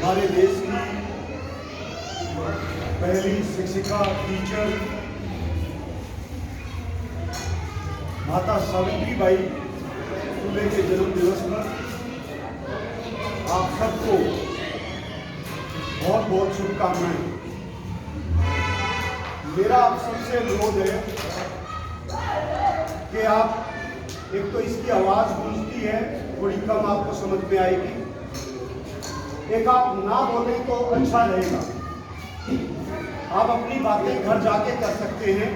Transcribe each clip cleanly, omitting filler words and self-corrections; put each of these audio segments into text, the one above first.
हमारे देश की पहली शिक्षिका टीचर माता सावित्रीबाई फुले के जन्म दिवस पर आप सबको बहुत बहुत शुभकामनाएं। मेरा आप सबसे अनुरोध है कि आप एक तो इसकी आवाज गूंजती है, थोड़ी कम आपको समझ में आएगी। एक आप ना बोलें तो अच्छा रहेगा। आप अपनी बातें घर जाके कर सकते हैं।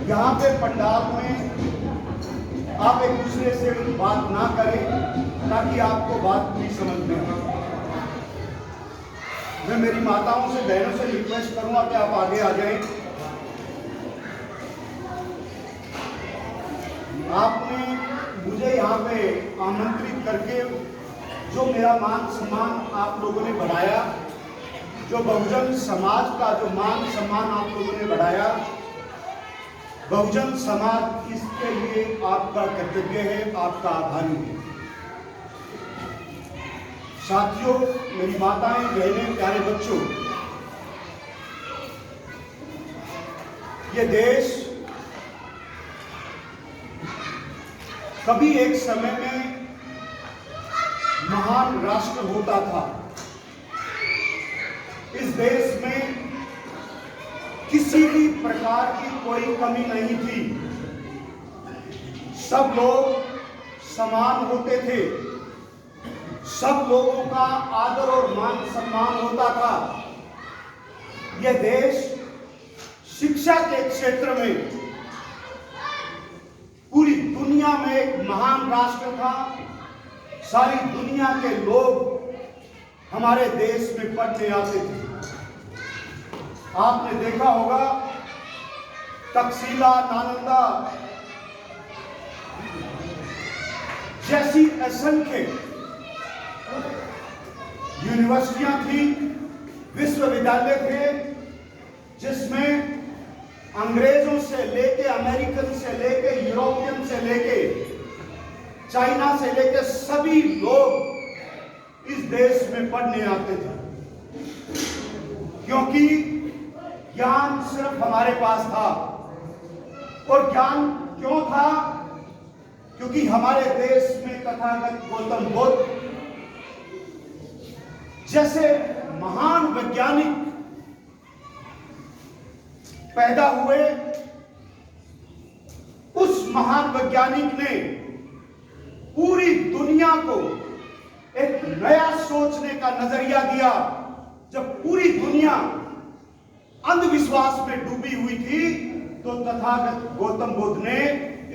यहाँ पे पंडाल में आप एक दूसरे से बात ना करें ताकि आपको बात पूरी समझ में आए। मैं मेरी माताओं से, बहनों से रिक्वेस्ट करूंगा कि आप आगे आ जाएं। आपने मुझे यहाँ पे आमंत्रित करके जो मेरा मान सम्मान आप लोगों ने बढ़ाया, जो बहुजन समाज का जो मान सम्मान आप लोगों ने बढ़ाया, बहुजन समाज इसके लिए आपका कर्तव्य है, आपका आभारी है। साथियों, मेरी माताएं, बहनें, प्यारे बच्चों, ये देश कभी एक समय में महान राष्ट्र होता था। इस देश में किसी भी प्रकार की कोई कमी नहीं थी। सब लोग समान होते थे। सब लोगों का आदर और मान सम्मान होता था। यह देश शिक्षा के क्षेत्र में पूरी दुनिया में एक महान राष्ट्र था। सारी दुनिया के लोग हमारे देश में पढ़ने आते थे। आपने देखा होगा तक्षशिला, नालंदा जैसी असंख्य यूनिवर्सिटियां थी, विश्वविद्यालय थे, जिसमें अंग्रेजों से लेके, अमेरिकन से लेके, यूरोपियन से लेके, चाइना से लेके सभी लोग इस देश में पढ़ने आते थे। क्योंकि ज्ञान सिर्फ हमारे पास था। और ज्ञान क्यों था? क्योंकि हमारे देश में तथागत गौतम बुद्ध जैसे महान वैज्ञानिक पैदा हुए। उस महान वैज्ञानिक ने पूरी दुनिया को एक नया सोचने का नजरिया दिया। जब पूरी दुनिया अंधविश्वास में डूबी हुई थी, तो तथागत गौतम बुद्ध ने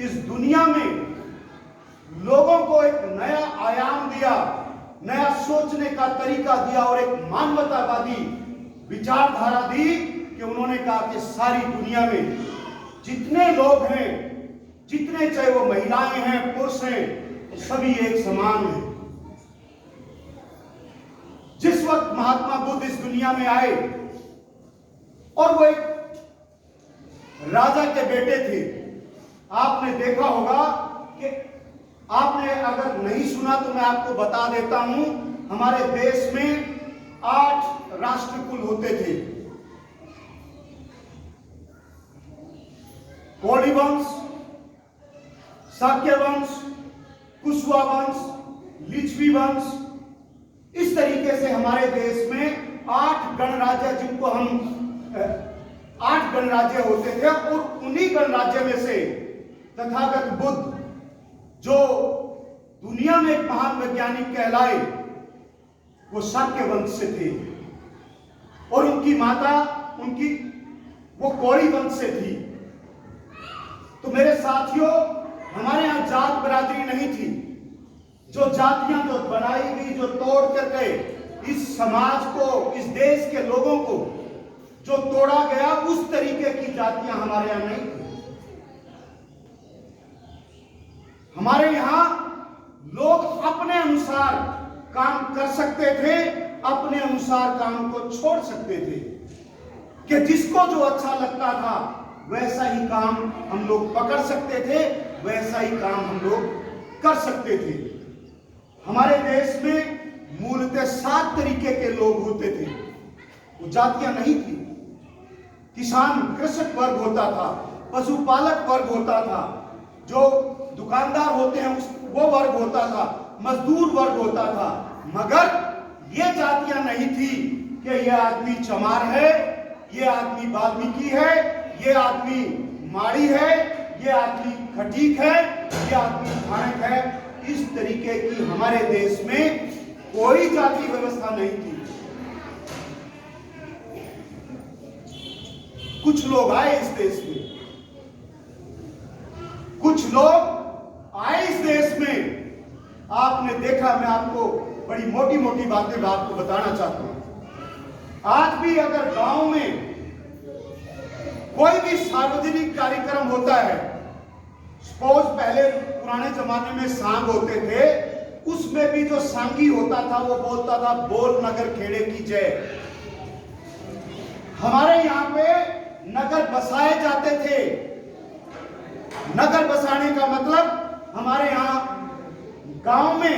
इस दुनिया में लोगों को एक नया आयाम दिया, नया सोचने का तरीका दिया और एक मानवतावादी विचारधारा दी कि उन्होंने कहा कि सारी दुनिया में जितने लोग हैं, जितने चाहे वो महिलाएं हैं, पुरुष हैं, सभी एक समान हैं। जिस वक्त महात्मा बुद्ध इस दुनिया में आए और वो एक राजा के बेटे थे, आपने देखा होगा कि, आपने अगर नहीं सुना तो मैं आपको बता देता हूं, हमारे देश में 8 राष्ट्रकुल होते थे। कौड़ी वंश, शाक्य वंश, कुशवा वंश, लिच्छवी वंश, इस तरीके से हमारे देश में 8 गणराज्य, जिनको हम 8 गणराज्य होते थे। और उन्हीं गणराज्य में से तथागत बुद्ध, जो दुनिया में एक महान वैज्ञानिक कहलाए, वो शाक्य वंश से थे। और उनकी माता, वो कौड़ी वंश से थी। तो मेरे साथियों, हमारे यहां जात बरादरी नहीं थी। जो जातियां जो बनाई गई, जो तोड़ करके इस समाज को, इस देश के लोगों को जो तोड़ा गया, उस तरीके की जातियां हमारे यहां नहीं थी। हमारे यहां लोग अपने अनुसार काम कर सकते थे, अपने अनुसार काम को छोड़ सकते थे, कि जिसको जो अच्छा लगता था वैसा ही काम हम लोग पकड़ सकते थे, वैसा ही काम हम लोग कर सकते थे। हमारे देश में मूलतः तरीके के लोग होते थे, वो जातियां नहीं थी। किसान कृषक वर्ग होता था, पशुपालक वर्ग होता था, जो दुकानदार होते हैं वो वर्ग होता था, मजदूर वर्ग होता था। मगर ये जातियां नहीं थी कि ये आदमी चमार है, ये आदमी वाल्मीकि है, ये आदमी माड़ी है, ये आदमी खटीक है, ये आदमी भाणक है। इस तरीके की हमारे देश में कोई जाति व्यवस्था नहीं थी। कुछ लोग आए इस देश में, कुछ लोग आए इस देश में, आपने देखा, मैं आपको बड़ी मोटी मोटी बातें आपको बताना चाहता हूं। आज भी अगर गांव में कोई भी सार्वजनिक कार्यक्रम होता है, सपोज पहले पुराने जमाने में सांग होते थे, उसमें भी जो सांगी होता था वो बोलता था बोल नगर खेड़े की जय। हमारे यहां पे नगर बसाए जाते थे। नगर बसाने का मतलब हमारे यहां गांव में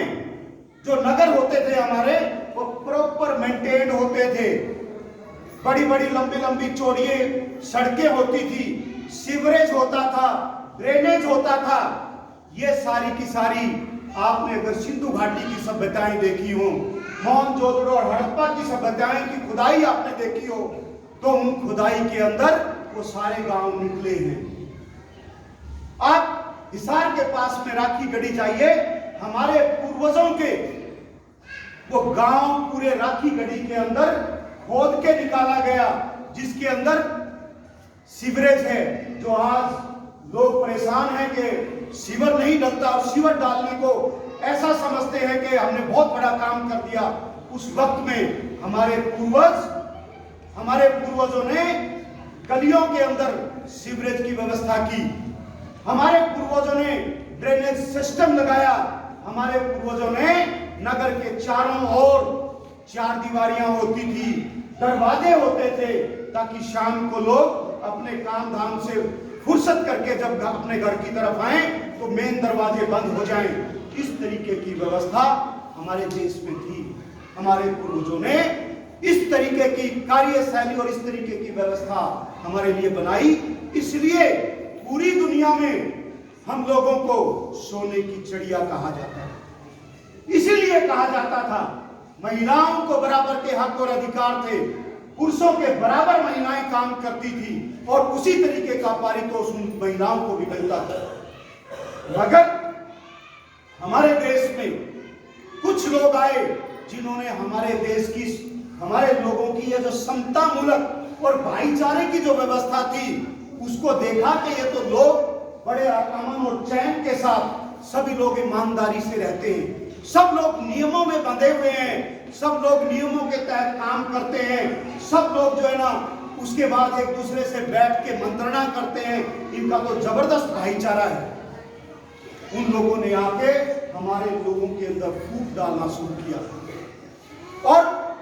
जो नगर होते थे हमारे, वो प्रॉपर मेंटेन होते थे। बड़ी बड़ी लंबी लंबी चौड़ी सड़कें होती थी, सीवरेज होता था, ड्रेनेज होता था। ये सारी की सारी आपने अगर सिंधु घाटी की सभ्यताएं देखी हो, मोहनजोदड़ो और हड़प्पा की सभ्यताएं की खुदाई आपने देखी हो, तो उन खुदाई के अंदर वो सारे गांव निकले हैं। आप हिसार के पास में राखी गढ़ी जाइए, हमारे पूर्वजों के वो गांव पूरे राखी गढ़ी के अंदर खोद के निकाला गया, जिसके अंदर सीवरेज है। जो आज लोग परेशान हैं कि सीवर नहीं डलता, और सीवर डालने को ऐसा समझते हैं कि हमने बहुत बड़ा काम कर दिया। उस वक्त में हमारे पूर्वजों ने गलियों के अंदर सीवरेज की व्यवस्था की, हमारे पूर्वजों ने ड्रेनेज सिस्टम लगाया, हमारे पूर्वजों ने नगर के चारों ओर चार दीवारियां होती थी, दरवाजे होते थे, ताकि शाम को लोग अपने काम धाम से फुर्सत करके जब अपने घर की तरफ आए तो मेन दरवाजे बंद हो जाएं। इस तरीके की व्यवस्था हमारे देश में थी। हमारे पूर्वजों ने इस तरीके की कार्यशैली और इस तरीके की व्यवस्था हमारे लिए बनाई। इसलिए पूरी दुनिया में हम लोगों को सोने की चिड़िया कहा जाता है। इसीलिए कहा जाता था महिलाओं को बराबर के हक और अधिकार थे, पुरुषों के बराबर महिलाएं काम करती थी, और उसी तरीके का पारितोष उन महिलाओं को भी मिलता था। मगर हमारे देश में कुछ लोग आए जिन्होंने हमारे देश की, हमारे लोगों की ये जो समता मूलक और भाईचारे की जो व्यवस्था थी, उसको देखा कि ये तो लोग बड़े अमन और चैन के साथ सभी लोग ईमानदारी से रहते हैं, सब लोग नियमों में बंधे हुए हैं, सब लोग नियमों के तहत काम करते हैं, सब लोग जो है ना उसके बाद एक दूसरे से बैठ के मंत्रणा करते हैं। इनका तो जबरदस्त भाईचारा है। उन लोगों ने आके हमारे लोगों के अंदर फूट डालना शुरू किया, और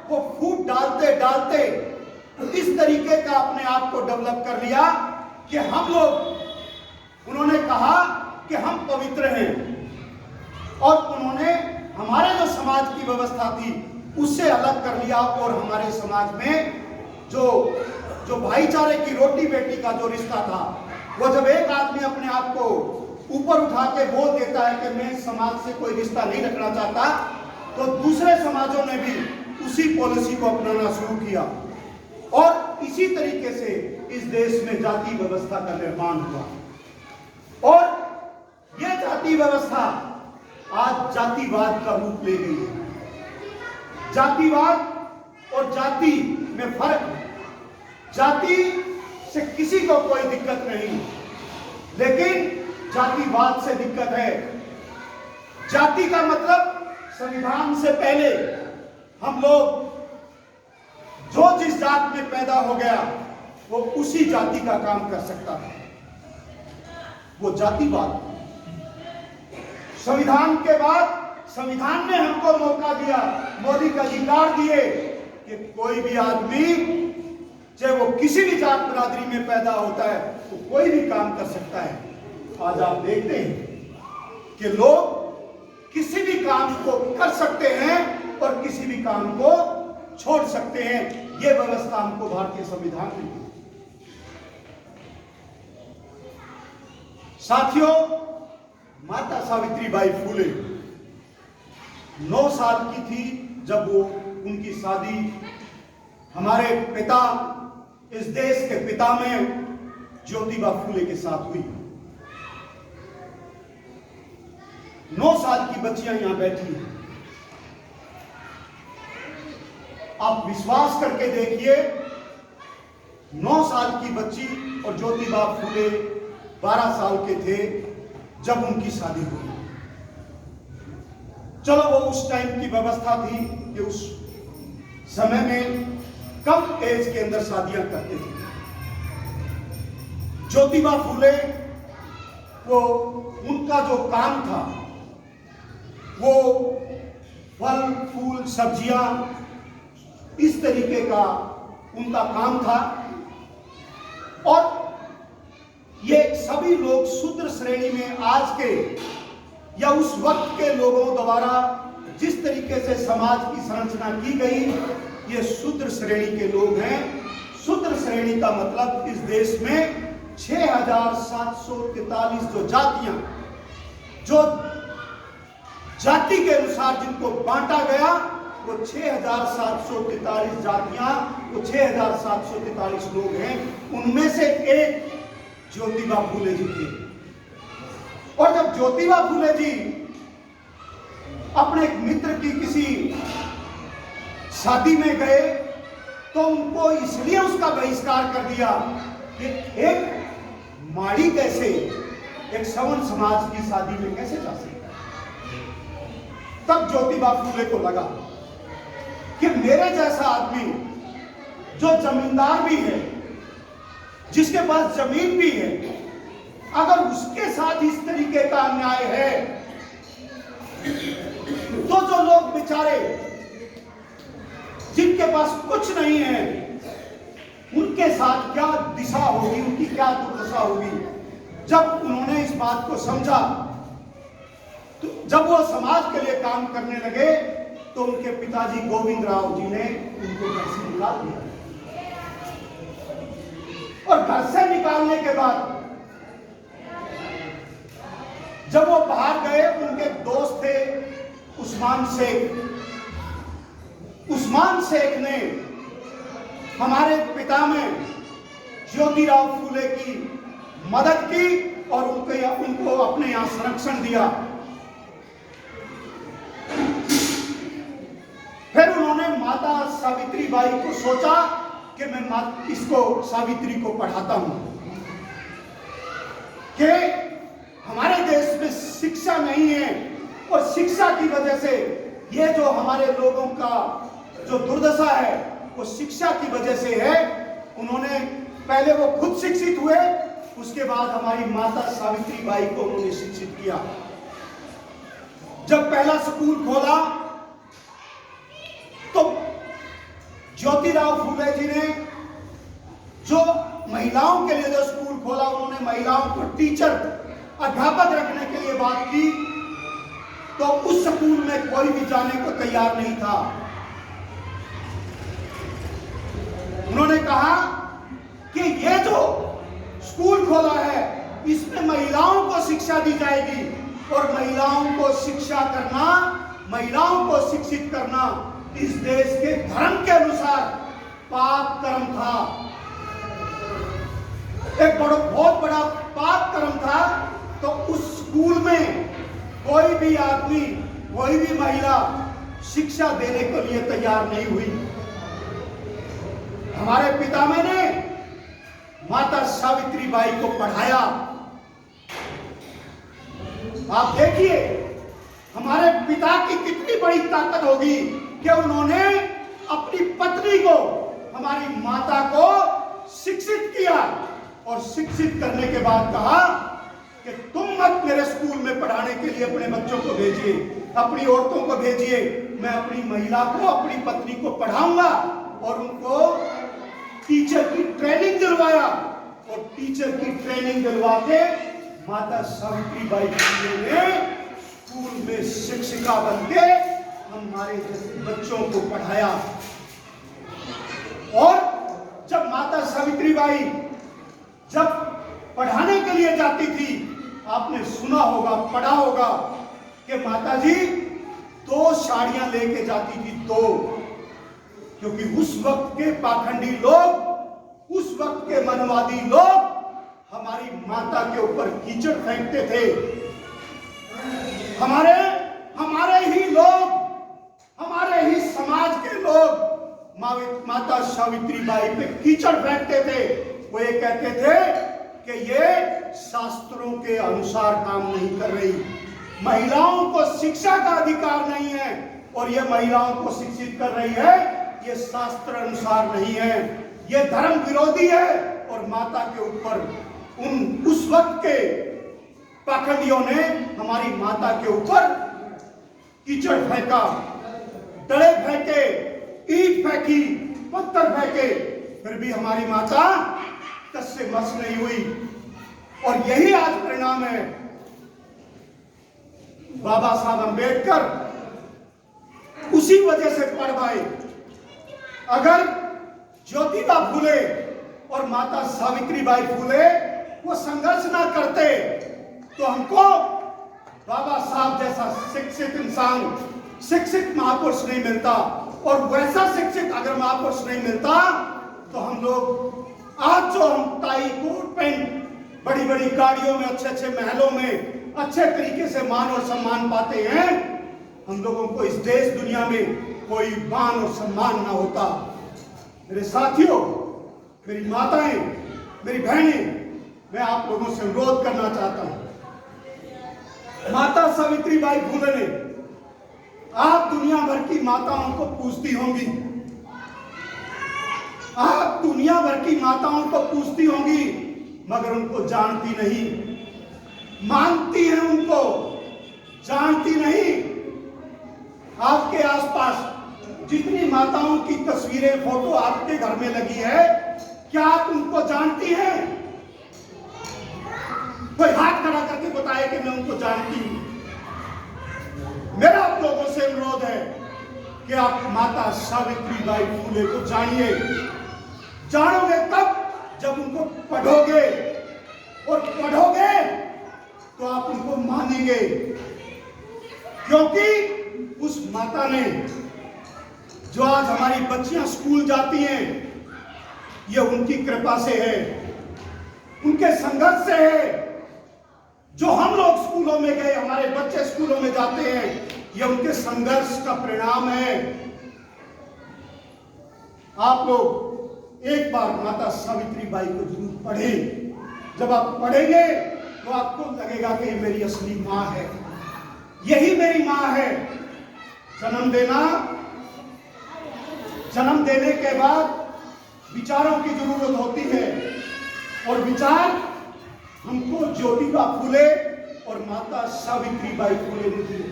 वो फूट डालते डालते इस तरीके का अपने आप को डेवलप कर लिया कि हम लोग, उन्होंने कहा कि हम पवित्र हैं, और उन्होंने हमारे जो समाज की व्यवस्था थी उससे अलग कर लिया। और हमारे समाज में जो भाईचारे की रोटी बेटी का जो रिश्ता था, वो जब एक आदमी अपने आप को ऊपर उठा के बोल देता है कि मैं समाज से कोई रिश्ता नहीं रखना चाहता, तो दूसरे समाजों ने भी उसी पॉलिसी को अपनाना शुरू किया, और इसी तरीके से इस देश में जाति व्यवस्था का निर्माण हुआ। और यह जाति व्यवस्था आज जातिवाद का रूप ले गई है। जातिवाद और जाति में फर्क है। जाति से किसी को कोई दिक्कत नहीं, लेकिन जातिवाद से दिक्कत है। जाति का मतलब संविधान से पहले हम लोग जो जिस जात में पैदा हो गया वो उसी जाति का काम कर सकता था, वो जातिवाद। संविधान के बाद संविधान ने हमको मौका दिया, मौलिक अधिकार दिए कि कोई भी आदमी चाहे वो किसी भी जात बिरादरी में पैदा होता है तो कोई भी काम कर सकता है। आज आप देखते हैं कि लोग किसी भी काम को कर सकते हैं और किसी भी काम को छोड़ सकते हैं। ये व्यवस्था हमको भारतीय संविधान में दी। साथियों, माता सावित्रीबाई फूले 9 साल की थी जब वो उनकी शादी हमारे पिता, इस देश के पिता में ज्योतिबा फूले के साथ हुई। 9 साल की बच्चियां यहां बैठी हैं। आप विश्वास करके देखिए, 9 साल की बच्ची और ज्योतिबा फूले 12 साल के थे जब उनकी शादी हुई। चलो, वो उस टाइम की व्यवस्था थी कि उस समय में कम एज के अंदर शादियां करते थे। ज्योतिबा फूले को उनका जो काम था वो फल फूल सब्जियां इस तरीके का उनका काम था। और ये सभी लोग शूद्र श्रेणी में, आज के या उस वक्त के लोगों द्वारा जिस तरीके से समाज की संरचना की गई, ये शूद्र श्रेणी के लोग हैं। शूद्र श्रेणी का मतलब इस देश में 6743 जो जातियां, जो जाति के अनुसार जिनको बांटा गया, वो 6743 जातियां, वो 6743 लोग हैं। उनमें से एक ज्योतिबा फूले जी थे। और जब ज्योतिबा फूले जी अपने एक मित्र की किसी शादी में गए तो उनको इसलिए उसका बहिष्कार कर दिया कि एक माड़ी कैसे एक सवर्ण समाज की शादी में कैसे जा सकता है। तब ज्योतिबा फूले को लगा कि मेरे जैसा आदमी जो जमींदार भी है, जिसके पास जमीन भी है, अगर उसके साथ इस तरीके का अन्याय है तो जो लोग बेचारे जिनके पास कुछ नहीं है, उनके साथ क्या दिशा होगी, उनकी क्या दुर्दशा होगी। जब उन्होंने इस बात को समझा, तो जब वो समाज के लिए काम करने लगे तो उनके पिताजी गोविंद राव जी ने उनको घर से निकाल दिया। और घर से निकालने के बाद जब वो बाहर गए, उनके दोस्त थे उस्मान शेख। उस्मान शेख ने हमारे पिता में ज्योतिराव फूले की मदद की और उनको अपने यहां संरक्षण दिया। फिर उन्होंने माता सावित्रीबाई को सोचा कि मैं इसको सावित्री को पढ़ाता हूं कि हमारे देश में शिक्षा नहीं है और शिक्षा की वजह से ये जो हमारे लोगों का जो दुर्दशा है वो शिक्षा की वजह से है। उन्होंने पहले वो खुद शिक्षित हुए, उसके बाद हमारी माता सावित्रीबाई को उन्होंने शिक्षित किया। जब पहला स्कूल खोला तो ज्योतिराव फूले जी ने जो महिलाओं के लिए जो स्कूल खोला, उन्होंने महिलाओं को टीचर अध्यापक रखने के लिए बात की, तो उस स्कूल में कोई भी जाने को तैयार नहीं था। उन्होंने कहा कि ये जो स्कूल खोला है इसमें महिलाओं को शिक्षा दी जाएगी और महिलाओं को शिक्षा करना, महिलाओं को शिक्षित करना इस देश के धर्म के अनुसार पाप कर्म था, एक बहुत बड़ा पाप कर्म था। तो उस स्कूल में कोई भी आदमी, कोई भी महिला शिक्षा देने के लिए तैयार नहीं हुई। हमारे पितामह ने माता सावित्रीबाई को पढ़ाया। आप देखिए हमारे पिता की कितनी बड़ी ताकत होगी कि उन्होंने अपनी पत्नी को, हमारी माता को शिक्षित किया और शिक्षित करने के बाद कहा कि तुम मत मेरे स्कूल में पढ़ाने के लिए अपने बच्चों को भेजिए, अपनी औरतों को भेजिए, मैं अपनी महिला को, अपनी पत्नी को पढ़ाऊंगा। और उनको टीचर की ट्रेनिंग दिलवाया और टीचर की ट्रेनिंग दिलवा के माता सावित्रीबाई फूले ने स्कूल में शिक्षिका बन के हमारे जैसे बच्चों को पढ़ाया। सावित्रीबाई जब पढ़ाने के लिए जाती थी, आपने सुना होगा, पढ़ा होगा कि माताजी 2 साड़ियां लेके जाती थी, 2, क्योंकि उस वक्त के पाखंडी लोग, उस वक्त के मनवादी लोग हमारी माता के ऊपर कीचड़ फेंकते थे। हमारे ही लोग, हमारे ही समाज के लोग माता सावित्रीबाई पे कीचड़ फेंकते थे। वो ये कहते थे कि ये शास्त्रों के अनुसार काम नहीं कर रही, महिलाओं को शिक्षा का अधिकार नहीं है, और ये महिलाओं को शिक्षित कर रही है, ये शास्त्र अनुसार नहीं है, ये धर्म विरोधी है। और माता के ऊपर उस वक्त के पाखंडियों ने हमारी माता के ऊपर कीचड़ फेंका, डले फेंके, ईंट फेंकी, पत्थर फेंके, फिर भी हमारी माता कस से मस नहीं हुई। और यही आज परिणाम है। बाबा साहब अंबेडकर उसी वजह से पढ़ पाए। अगर ज्योतिबा फूले और माता सावित्रीबाई फूले वो संघर्ष ना करते तो हमको बाबा साहब जैसा शिक्षित इंसान, शिक्षित महापुरुष नहीं मिलता। और वैसा शिक्षित अगर महापुरुष नहीं मिलता तो हम लोग आज जो हम टाई कोट पैंट, बड़ी बड़ी गाड़ियों में, अच्छे अच्छे महलों में अच्छे तरीके से मान और सम्मान पाते हैं, हम लोगों को इस देश दुनिया में कोई मान और सम्मान ना होता। मेरे साथियों, मेरी माताएं, मेरी बहनें, मैं आप लोगों से अनुरोध करना चाहता हूं। माता सावित्रीबाई फूले ने, आप दुनिया भर की माताओं को पूजती होंगी, आप दुनिया भर की माताओं को पूजती होंगी, मगर उनको जानती नहीं, मानती हैं उनको, जानती नहीं। आपके आसपास जितनी माताओं की तस्वीरें, फोटो आपके घर में लगी है, क्या आप उनको जानती हैं? कोई हाथ खड़ा करके बताए कि मैं उनको जानती हूं। मेरा आप लोगों से अनुरोध है कि आप माता सावित्रीबाई फूले को जानिए। जानोगे तब जब उनको पढ़ोगे, और पढ़ोगे तो आप उनको मानेंगे, क्योंकि उस माता ने, जो आज हमारी बच्चियां स्कूल जाती हैं, ये उनकी कृपा से है, उनके संघर्ष से है। जो हम लोग स्कूलों में गए, हमारे बच्चे स्कूलों में जाते हैं, ये उनके संघर्ष का परिणाम है। आप लोग एक बार माता सावित्रीबाई को जरूर पढ़ें। जब आप पढ़ेंगे तो आपको लगेगा कि मेरी असली माँ है, यही मेरी माँ है। जन्म देना, जन्म देने के बाद विचारों की जरूरत होती है, और विचार हमको ज्योतिबा फूले और माता सावित्रीबाई फूले ने दिए।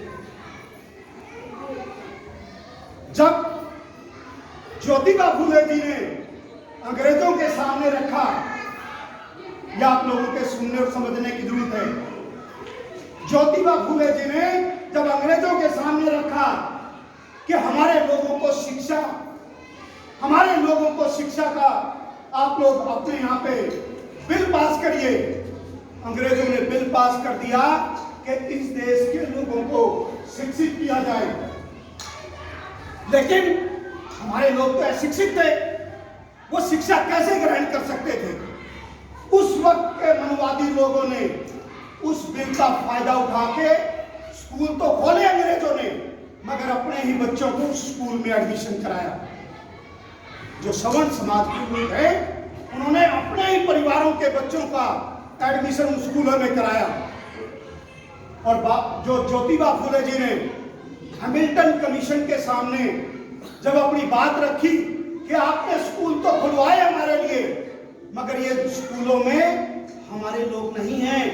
जब ज्योतिबा फूले जी ने अंग्रेजों के सामने रखा, यह आप लोगों के सुनने और समझने की जरूरत है। ज्योतिबा फूले जी ने जब अंग्रेजों के सामने रखा कि हमारे लोगों को शिक्षा, हमारे लोगों को शिक्षा का आप लोग अपने यहाँ पे बिल पास करिए, अंग्रेजों ने बिल पास कर दिया कि इस देश के लोगों को शिक्षित किया जाए। लेकिन हमारे लोग तो अशिक्षित थे, वो शिक्षा कैसे ग्रहण कर सकते थे? उस वक्त के मनवादी लोगों ने उस बिल का फायदा उठा के स्कूल तो खोले अंग्रेजों ने, मगर अपने ही बच्चों को स्कूल में एडमिशन कराया। जो सवर्ण समाज के लोग हैं, उन्होंने अपने ही परिवारों के बच्चों का एडमिशन स्कूलों में कराया। और जो ज्योतिबा फूले जी ने हैमिल्टन कमीशन के सामने जब अपनी बात रखी कि आपने स्कूल तो खुलवाए हमारे लिए, मगर ये स्कूलों में हमारे लोग नहीं हैं,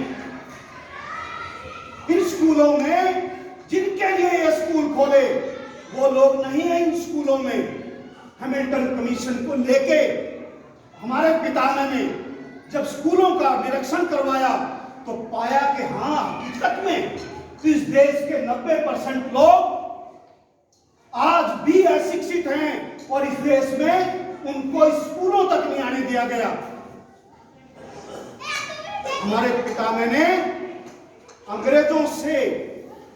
इन स्कूलों में जिनके लिए ये स्कूल खोले वो लोग नहीं हैं इन स्कूलों में। हैमिल्टन कमीशन को लेके हमारे पिता ने जब स्कूलों का निरीक्षण करवाया तो पाया कि हाँ, हकीकत में इस देश के 90% लोग आज भी अशिक्षित हैं, और इस देश में उनको स्कूलों तक नहीं आने दिया गया। हमारे पिता ने अंग्रेजों से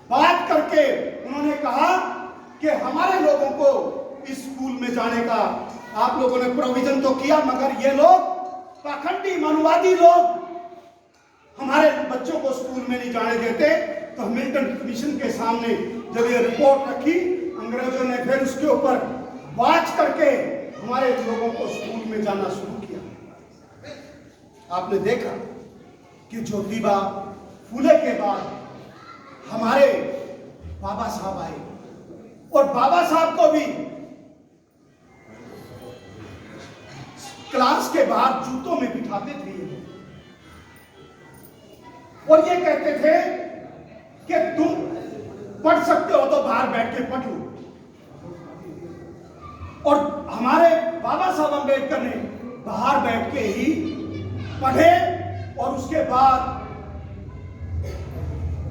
बात करके उन्होंने कहा कि हमारे लोगों को स्कूल में जाने का आप लोगों ने प्रोविजन तो किया, मगर ये लोग पाखंडी मनुवादी लोग हमारे बच्चों को स्कूल में नहीं जाने देते। तो मिल्टन कमीशन के सामने जब ये रिपोर्ट रखी, अंग्रेजों ने फिर उसके ऊपर वाच करके हमारे लोगों को स्कूल में जाना शुरू किया। आपने देखा कि ज्योतिबा फूले के बाद हमारे बाबा साहब आए और बाबा साहब को भी क्लास के बाहर जूतों में बिठाते थे और ये कहते थे कि तुम पढ़ सकते हो तो बाहर बैठ के पढ़ लो। और हमारे बाबा साहब अम्बेडकर ने बाहर बैठ के ही पढ़े और उसके बाद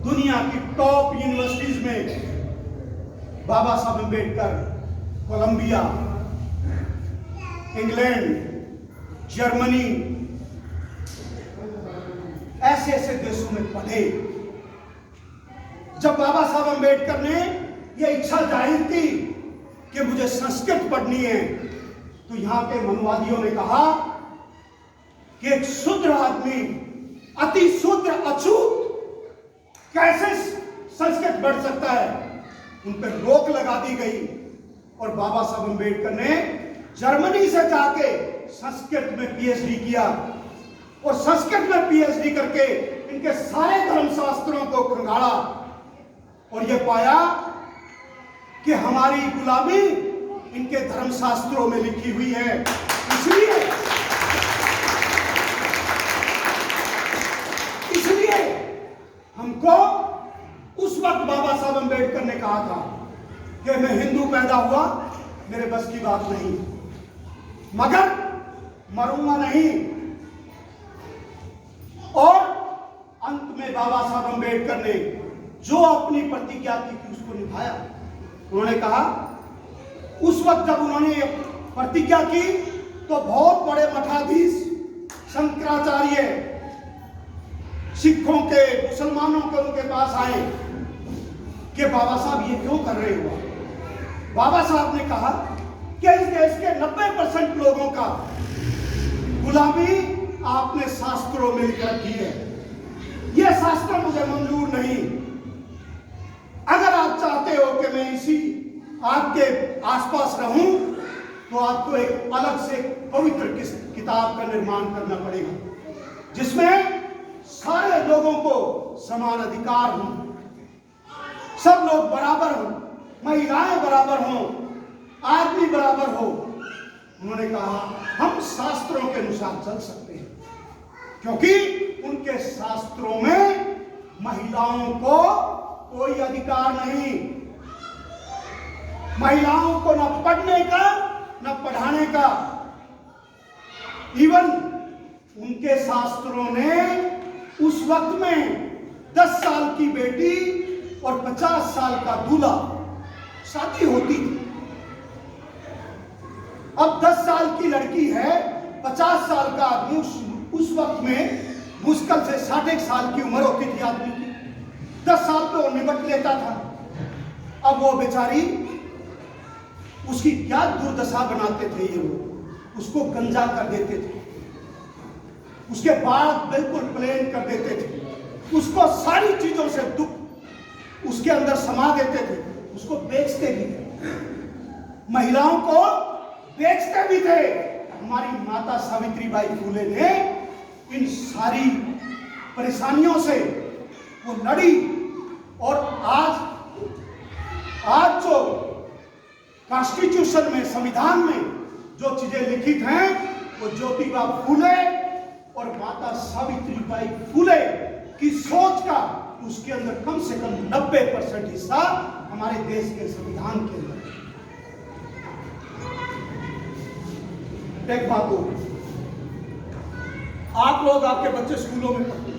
दुनिया की टॉप यूनिवर्सिटीज में बाबा Saheb Ambedkar Colombia, England, Germany, ऐसे ऐसे देशों में पढ़े। जब बाबा साहब अम्बेडकर ने यह इच्छा जाहिर की कि मुझे संस्कृत पढ़नी है, तो यहां के मनुवादियों ने कहा कि एक शूद्र आदमी, अति शूद्र अछूत कैसे संस्कृत पढ़ सकता है। उन पर रोक लगा दी गई और बाबा साहब अम्बेडकर ने जर्मनी से जाके संस्कृत में पीएचडी किया और संस्कृत में पीएचडी करके इनके सारे धर्मशास्त्रों को खंगाला और यह पाया कि हमारी गुलामी इनके धर्मशास्त्रों में लिखी हुई है। इसलिए हमको उस वक्त बाबा साहब अम्बेडकर ने कहा था कि मैं हिंदू पैदा हुआ, मेरे बस की बात नहीं, मगर मरूंगा नहीं। और अंत में बाबा साहब अम्बेडकर ने जो अपनी प्रतिज्ञा की थी उसको निभाया। उन्होंने कहा, उस वक्त जब उन्होंने प्रतिज्ञा की तो बहुत बड़े मठाधीश शंकराचार्य सिखों के, मुसलमानों के उनके पास आए कि बाबा साहब ये क्यों कर रहे हो। बाबा साहब ने कहा कि इस देश के 90% लोगों का गुलामी आपने शास्त्रों में लिख रखी है, यह शास्त्र मुझे मंजूर नहीं। अगर आप चाहते हो कि मैं इसी आपके आसपास रहूं तो आपको एक अलग से पवित्र किताब का निर्माण करना पड़ेगा जिसमें सारे लोगों को समान अधिकार हो, सब लोग बराबर हो, महिलाएं बराबर हो, आदमी बराबर हो। उन्होंने कहा हम शास्त्रों के अनुसार चल सकते हैं क्योंकि उनके शास्त्रों में महिलाओं को कोई अधिकार नहीं, महिलाओं को न पढ़ने का न पढ़ाने का। इवन उनके शास्त्रों ने उस वक्त में 10 साल की बेटी और 50 साल का दूल्हा शादी होती थी। अब 10 साल की लड़की है, 50 साल का आदमी, उस वक्त में मुश्किल से 60 साल की उम्र होती थी आदमी की। 10 साल पे वो निपट लेता था। अब वो बेचारी, उसकी क्या दुर्दशा बनाते थे ये लोग, उसको गंजा कर देते थे, उसके बाल बिल्कुल प्लेन कर देते थे, उसको सारी चीजों से दुख उसके अंदर समा देते थे, उसको बेचते भी थे, महिलाओं को बेचते भी थे। हमारी माता सावित्रीबाई फूले ने इन सारी परेशानियों से वो लड़ी और आज जो कॉन्स्टिट्यूशन में, संविधान में जो चीजें लिखित हैं वो ज्योतिबा फूले और माता सावित्रीबाई फूले की सोच का, उसके अंदर कम से कम 90% हिस्सा हमारे देश के संविधान के अंदर। एक बात हो, आप लोग, आपके बच्चे स्कूलों में पढ़ते